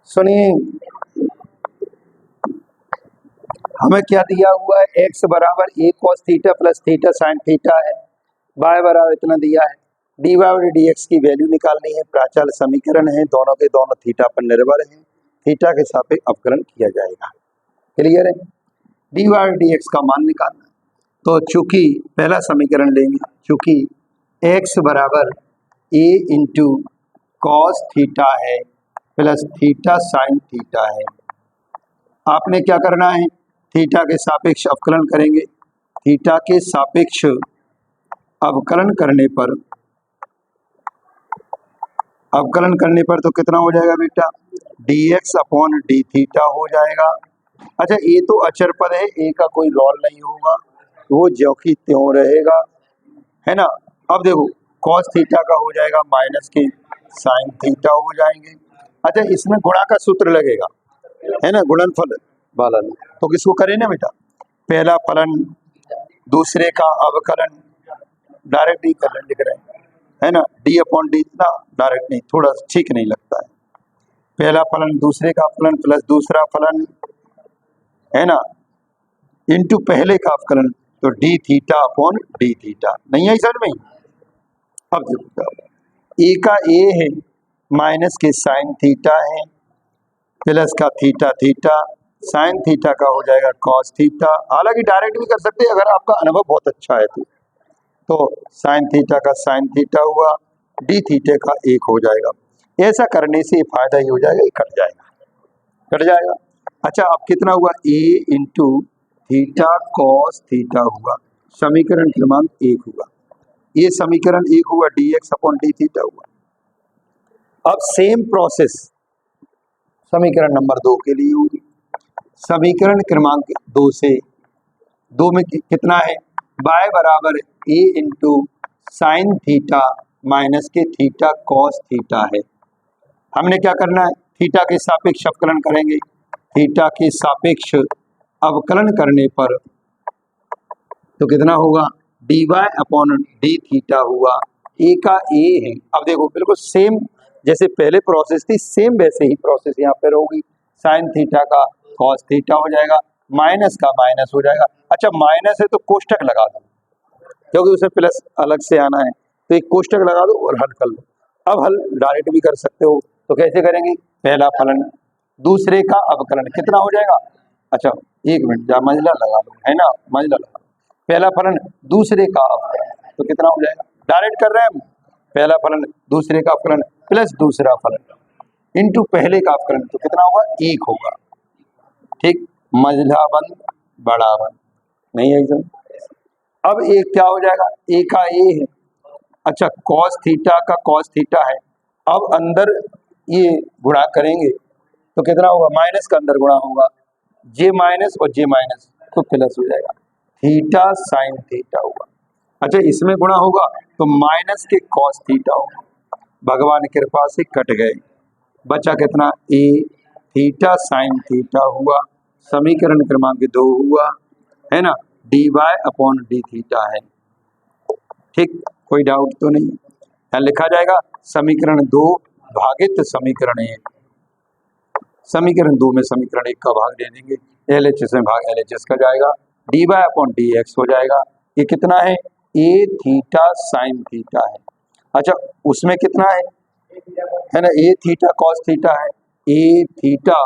सुनिए, हमें क्या दिया हुआ है, x बराबर a cos theta plus theta sine theta है, y बराबर इतना दिया है, dy और dx की वैल्यू निकालनी है। प्राचल समीकरण है, दोनों के दोनों थीटा पर निर्भर हैं, थीटा के सापेक्ष अवकलन किया जाएगा। क्लियर है? dy और dx का मान निकालना है। तो चूंकि पहला समीकरण लेंगे, चूंकि x बराबर a इंटू कॉस थीटा है प्लस थीटा साइन थीटा है, आपने क्या करना है, थीटा के सापेक्ष अवकलन करेंगे। थीटा के सापेक्ष अवकलन करने पर तो कितना हो जाएगा बेटा, dx अपॉन डी थीटा हो जाएगा। अच्छा, ये तो अचर पद है, ए का कोई रोल नहीं होगा, वो ज्यों की त्यों रहेगा, है ना। अब देखो cos थीटा का हो जाएगा माइनस के साइन थीटा हो जाएंगे। अच्छा, इसमें गुणा का सूत्र लगेगा, है ना, गुणनफल वाला। तो किसको करें ना बेटा, पहला फलन दूसरे का अवकलन, डायरेक्ट ही कर लिख रहे हैं, है ना, डी अपॉन डी इतना डायरेक्ट नहीं, थोड़ा ठीक नहीं लगता है। पहला फलन दूसरे का अवकलन प्लस दूसरा फलन, है ना, इनटू पहले का अवकलन, तो D theta upon d theta. नहीं है सर में? अब देखो, ए का ए है, माइनस के साइन थीटा है, प्लस का थीटा थीटा, साइन थीटा का हो जाएगा कॉस थीटा। हालांकि डायरेक्ट भी कर सकते हैं अगर आपका अनुभव बहुत अच्छा है तो साइन थीटा का साइन थीटा हुआ, डी थीटे का एक हो जाएगा। ऐसा करने से फायदा ही हो जाएगा, ये कट जाएगा। अच्छा, अब कितना हुआ, ए इंटू थीटा कॉस थीटा हुआ, समीकरण क्रमांक 1 हुआ। ये समीकरण 1 हुआ, D x upon d theta हुआ। अब सेम प्रोसेस समीकरण नंबर 2 के लिए होगी। समीकरण क्रमांक 2 से 2 में कितना है, y बराबर a into sine theta minus के थीटा कॉस थीटा है। हमने क्या करना है, थीटा के सापेक्ष अवकलन करेंगे। थीटा के सापेक्ष अवकलन करने पर तो कितना होगा, dy अपॉन डी थीटा हुआ, a का a है। अब देखो बिल्कुल सेम जैसे पहले प्रोसेस थी, सेम वैसे ही प्रोसेस यहाँ पर होगी। साइन थीटा का कॉस थीटा हो जाएगा, माइनस का माइनस हो जाएगा। अच्छा, माइनस है तो कोष्टक लगा दो, क्योंकि उसे प्लस अलग से आना है, तो एक कोष्टक लगा दो और हल कर लो। अब हल डायरेक्ट भी कर सकते हो, तो कैसे करेंगे, पहला फलन दूसरे का अवकलन कितना हो जाएगा। अच्छा, एक मिनट, जा मंजिला लगा लो, है ना, मंजिला लगा। पहला फलन दूसरे का अवकलन तो कितना हो जाएगा, डायरेक्ट कर रहे हैं हम, पहला फलन दूसरे का अवकलन प्लस दूसरा फलन इंटू पहले का अवकलन, तो कितना होगा, 1 होगा। ठीक, मंझला बंद बड़ा बंद, नहीं है एकदम। अब एक क्या हो जाएगा, ए का ए है, अच्छा कॉस थीटा का कॉस थीटा है। अब अंदर ये गुणा करेंगे तो कितना होगा, माइनस का अंदर गुणा होगा, जे माइनस और जे माइनस तो प्लस हो जाएगा, थीटा साइन थीटा होगा। अच्छा, इसमें गुणा होगा तो माइनस के कॉस थीटा होगा। भगवान की कृपा से कट गए, बचा कितना, ए थीटा साइन थीटा हुआ, समीकरण क्रमांक 2 हुआ, है ना, d y upon d theta है। ठीक, कोई डाउट तो नहीं? यहाँ लिखा जाएगा समीकरण 2 भागित समीकरण 1। समीकरण 2 में समीकरण 1 का भाग दे देंगे, LHS में भाग LHS का जाएगा, d y upon d x हो जाएगा। ये कितना है, ए थीटा साइन थीटा है। अच्छा, उसमें कितना है ना, ए थीटा कॉस थीटा है, ए थीटा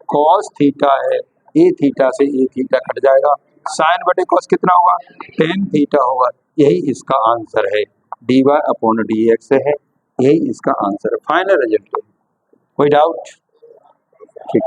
कॉस थीटा है, ए थीटा से ए थीटा कट जाएगा, साइन बटे कॉस कितना होगा, टेन थीटा होगा। यही इसका आंसर है, d y upon d x है, यही इसका आंसर है, फाइनल रिजल्ट है। कोई डाउट? ठीक।